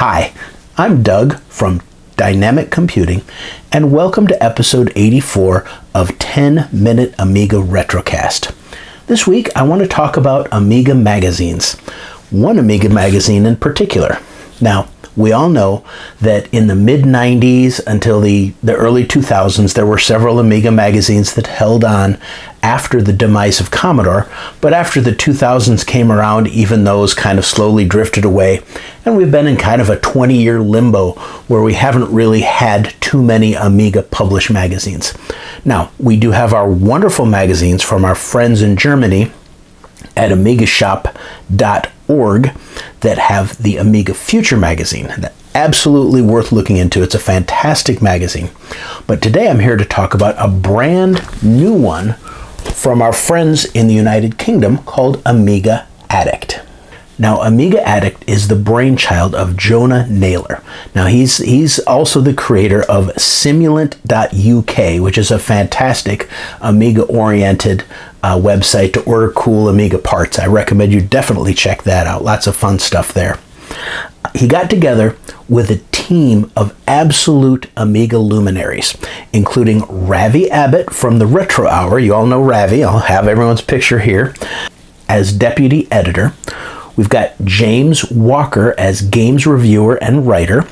Hi, I'm Doug from Dynamic Computing, and welcome to episode 84 of 10-Minute Amiga Retrocast. This week, I want to talk about Amiga Magazines, one Amiga magazine in particular. Now, we all know that in the mid-90s until the early 2000s, there were several Amiga magazines that held on after the demise of Commodore, but after the 2000s came around, even those kind of slowly drifted away, and we've been in kind of a 20-year limbo where we haven't really had too many Amiga published magazines. Now, we do have our wonderful magazines from our friends in Germany at amigashop.org that have the Amiga Future magazine. Absolutely worth looking into. It's a fantastic magazine. But today I'm here to talk about a brand new one from our friends in the United Kingdom called Amiga Addict. Now, Amiga Addict is the brainchild of Jonah Naylor. Now, he's also the creator of Simulant.uk, which is a fantastic Amiga-oriented website to order cool Amiga parts. I recommend you definitely check that out. Lots of fun stuff there. He got together with a team of absolute Amiga luminaries, including Ravi Abbott from the Retro Hour. You all know Ravi. I'll have everyone's picture here as deputy editor. We've got James Walker as games reviewer and writer.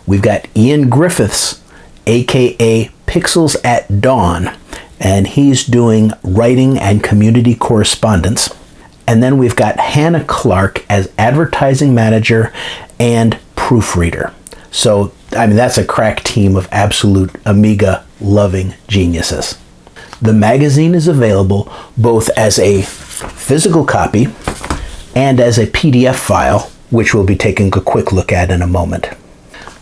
We've got Ian Griffiths, aka Pixels at Dawn, and he's doing writing and community correspondence. And then we've got Hannah Clark as advertising manager and proofreader. So, I mean, that's a crack team of absolute Amiga loving geniuses. The magazine is available both as a physical copy and as a PDF file, which we'll be taking a quick look at in a moment.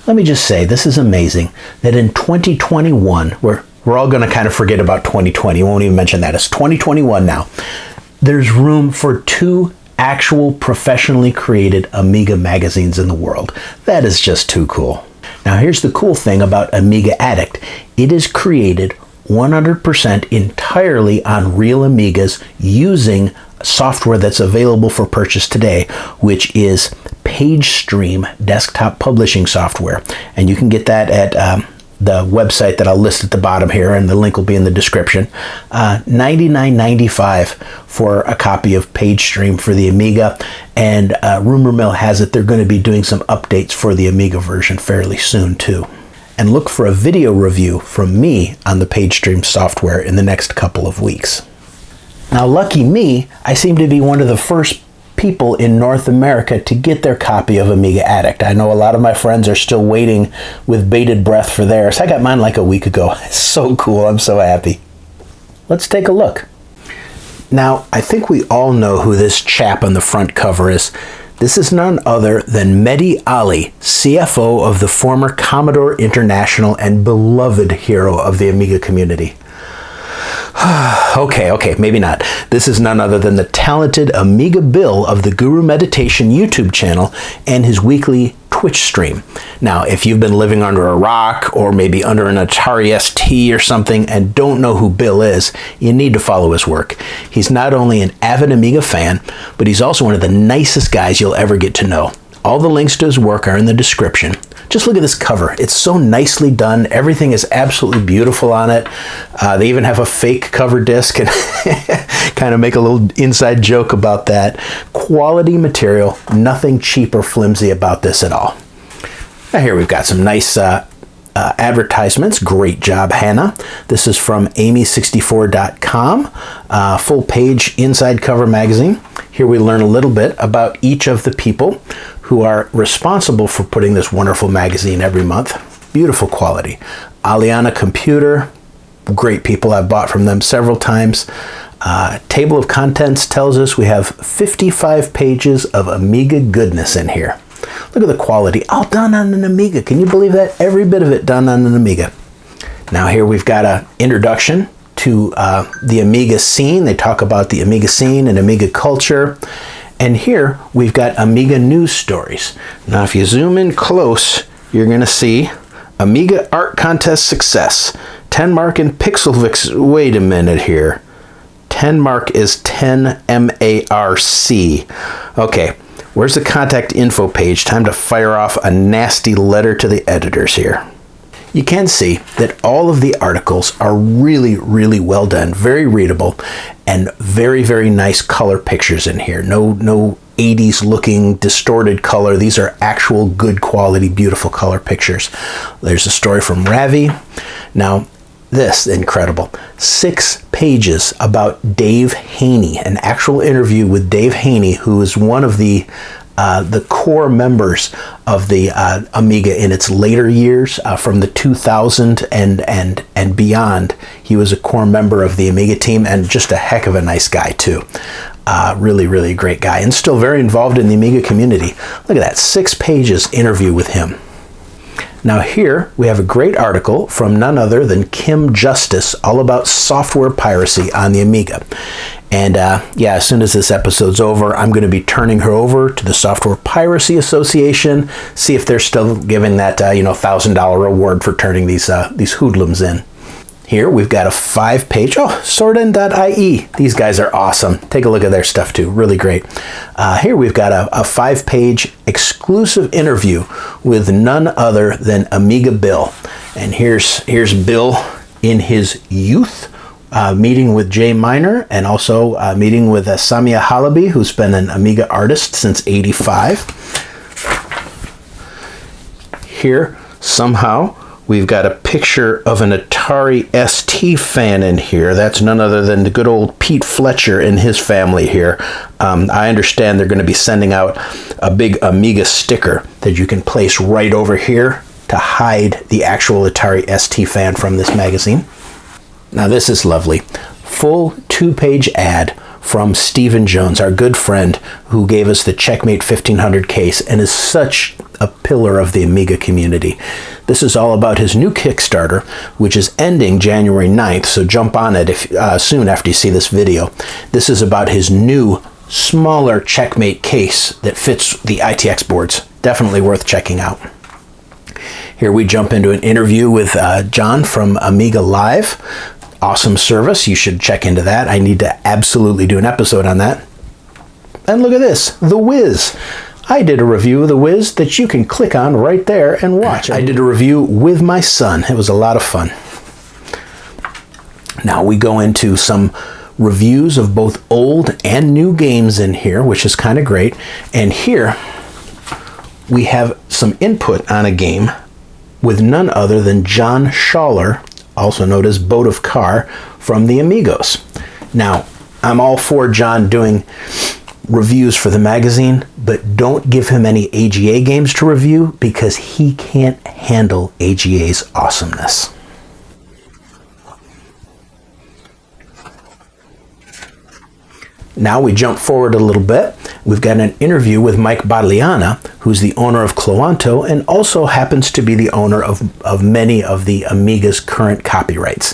Let me just say, this is amazing that in 2021, we're all going to kind of forget about 2020. We won't even mention that. It's 2021 now. There's room for two actual professionally created Amiga magazines in the world. That is just too cool. Now, here's the cool thing about Amiga Addict. It is created 100% entirely on real Amigas using software that's available for purchase today, which is PageStream desktop publishing software. And you can get that at the website that I'll list at the bottom here, and the link will be in the description. $99.95 for a copy of PageStream for the Amiga, and rumor mill has it they're going to be doing some updates for the Amiga version fairly soon too. And look for a video review from me on the PageStream software in the next couple of weeks. Now, lucky me, I seem to be one of the first people in North America to get their copy of Amiga Addict. I know a lot of my friends are still waiting with bated breath for theirs. I got mine like a week ago. It's so cool. I'm so happy. Let's take a look. Now, I think we all know who this chap on the front cover is. This is none other than Mehdi Ali, CFO of the former Commodore International and beloved hero of the Amiga community. Okay, maybe not. This is none other than the talented Amiga Bill of the Guru Meditation YouTube channel and his weekly Twitch stream. Now, if you've been living under a rock or maybe under an Atari ST or something and don't know who Bill is, you need to follow his work. He's not only an avid Amiga fan, but he's also one of the nicest guys you'll ever get to know. All the links to his work are in the description. Just look at this cover. It's so nicely done. Everything is absolutely beautiful on it. They even have a fake cover disc and kind of make a little inside joke about that. Quality material, nothing cheap or flimsy about this at all. Now here we've got some nice advertisements. Great job, Hannah. This is from Amy64.com, full page inside cover magazine. Here we learn a little bit about each of the people who are responsible for putting this wonderful magazine every month. Beautiful quality. Aliana Computer, great people. I've bought from them several times. Table of contents tells us we have 55 pages of Amiga goodness in here. Look at the quality, all done on an Amiga. Can you believe that? Every bit of it done on an Amiga. Now here we've got an introduction to the Amiga scene. They talk about the Amiga scene and Amiga culture. And here we've got Amiga news stories. Now if you zoom in close, you're going to see Amiga art contest success. 10 mark in Pixelvix. Wait a minute here. 10 mark is 10 MARC. Okay, Where's the contact info page? Time to fire off a nasty letter to the editors here. You can see that all of the articles are really, really well done, very readable, and very, very nice color pictures in here. No 80s looking distorted color. These are actual good quality, beautiful color pictures. There's a story from Ravi. Now, this incredible 6 pages about Dave Haney, an actual interview with Dave Haney, who is one of the core members of the Amiga in its later years, from the 2000 and beyond. He was a core member of the Amiga team and just a heck of a nice guy too. Really, really great guy, and still very involved in the Amiga community. Look at that, 6 pages interview with him. Now here we have a great article from none other than Kim Justice, all about software piracy on the Amiga. And yeah, as soon as this episode's over, I'm going to be turning her over to the Software Piracy Association, see if they're still giving that $1,000 reward for turning these hoodlums in. Here we've got a 5-page, Sorten.ie. These guys are awesome. Take a look at their stuff too, really great. Here we've got a 5-page exclusive interview with none other than Amiga Bill. And here's Bill in his youth, meeting with Jay Miner, and also meeting with Samia Halabi, who's been an Amiga artist since '85. Here, somehow, we've got a picture of an Atari ST fan in here. That's none other than the good old Pete Fletcher and his family here. I understand they're going to be sending out a big Amiga sticker that you can place right over here to hide the actual Atari ST fan from this magazine. Now this is lovely. Full 2-page ad from Stephen Jones, our good friend who gave us the Checkmate 1500 case and is such a pillar of the Amiga community. This is all about his new Kickstarter, which is ending January 9th, so jump on it soon after you see this video. This is about his new, smaller Checkmate case that fits the ITX boards. Definitely worth checking out. Here we jump into an interview with John from Amiga Live. Awesome service. You should check into that. I need to absolutely do an episode on that. And look at this, The Wiz. I did a review of The Wiz that you can click on right there and watch. I did a review with my son. It was a lot of fun. Now we go into some reviews of both old and new games in here, which is kind of great. And here we have some input on a game with none other than John Schaller, also known as Boat of Car, from the Amigos. Now, I'm all for John doing reviews for the magazine, but don't give him any AGA games to review because he can't handle AGA's awesomeness. Now we jump forward a little bit. We've got an interview with Mike Bagliana, who's the owner of Cloanto and also happens to be the owner of many of the Amiga's current copyrights.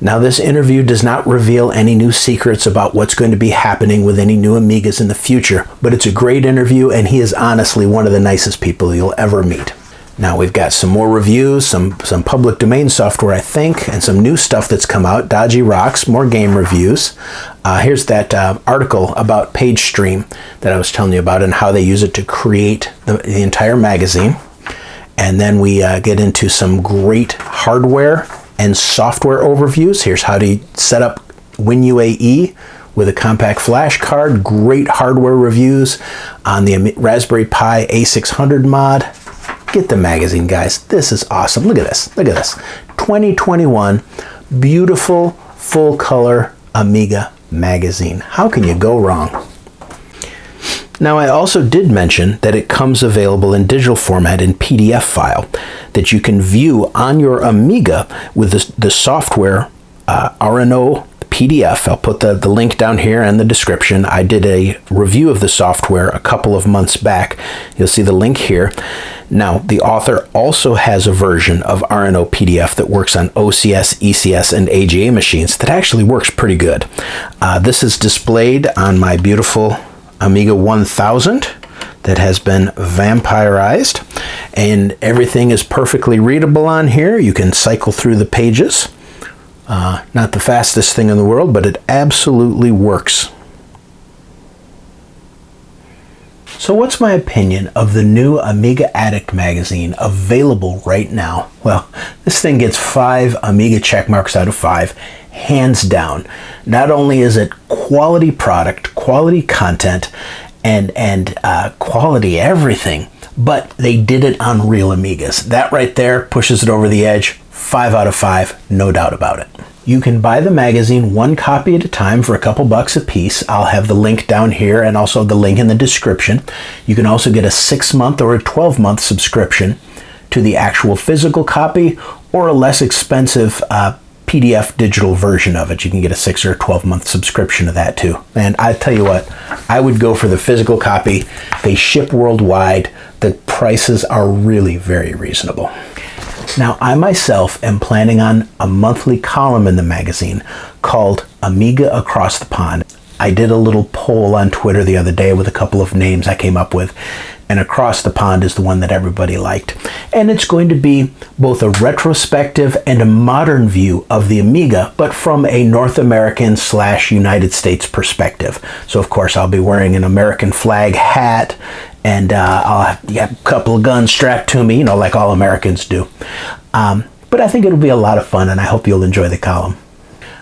Now this interview does not reveal any new secrets about what's going to be happening with any new Amigas in the future, but it's a great interview and he is honestly one of the nicest people you'll ever meet. Now we've got some more reviews, some public domain software I think, and some new stuff that's come out, Dodgy Rocks, more game reviews. Here's that article about PageStream that I was telling you about and how they use it to create the entire magazine. And then we get into some great hardware and software overviews. Here's how to set up WinUAE with a compact flash card. Great hardware reviews on the Raspberry Pi A600 mod. Get the magazine, guys. This is awesome. Look at this. Look at this. 2021, beautiful, full-color Amiga magazine. How can you go wrong? Now, I also did mention that it comes available in digital format in PDF file that you can view on your Amiga with the software RNOPDF. I'll put the link down here in the description. I did a review of the software a couple of months back. You'll see the link here. Now, the author also has a version of RNOPDF that works on OCS, ECS, and AGA machines that actually works pretty good. This is displayed on my beautiful Amiga 1000 that has been vampirized, and everything is perfectly readable on here. You can cycle through the pages. Not the fastest thing in the world, but it absolutely works. So what's my opinion of the new Amiga Addict magazine available right now? Well, this thing gets 5 Amiga check marks out of 5, hands down. Not only is it quality product, quality content, and quality everything, but they did it on real Amigas. That right there pushes it over the edge. 5 out of 5, no doubt about it. You can buy the magazine 1 copy at a time for a couple bucks a piece. I'll have the link down here and also the link in the description. You can also get a 6-month or a 12-month subscription to the actual physical copy or a less expensive PDF digital version of it. You can get a 6 or 12-month subscription to that too. And I tell you what, I would go for the physical copy. They ship worldwide. The prices are really very reasonable. Now, I myself am planning on a monthly column in the magazine called Amiga Across the Pond. I did a little poll on Twitter the other day with a couple of names I came up with, and Across the Pond is the one that everybody liked. And it's going to be both a retrospective and a modern view of the Amiga, but from a North American / United States perspective. So, of course, I'll be wearing an American flag hat, and I'll have a couple of guns strapped to me, like all Americans do. But I think it'll be a lot of fun, and I hope you'll enjoy the column.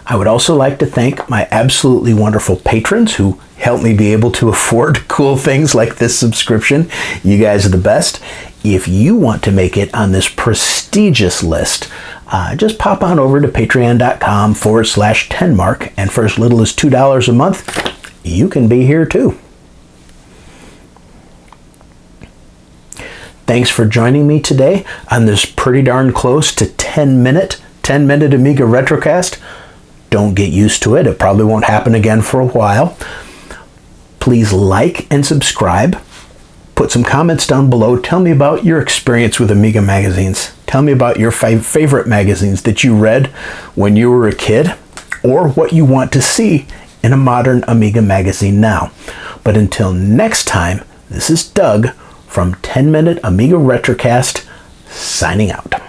I would also like to thank my absolutely wonderful patrons who help me be able to afford cool things like this subscription. You guys are the best. If you want to make it on this prestigious list, just pop on over to patreon.com/10mark, and for as little as $2 a month, you can be here too. Thanks for joining me today on this pretty darn close to 10-minute Amiga Retrocast. Don't get used to it. It probably won't happen again for a while. Please like and subscribe. Put some comments down below. Tell me about your experience with Amiga magazines. Tell me about your favorite magazines that you read when you were a kid, or what you want to see in a modern Amiga magazine now. But until next time, this is Doug from 10-Minute Amiga Retrocast, signing out.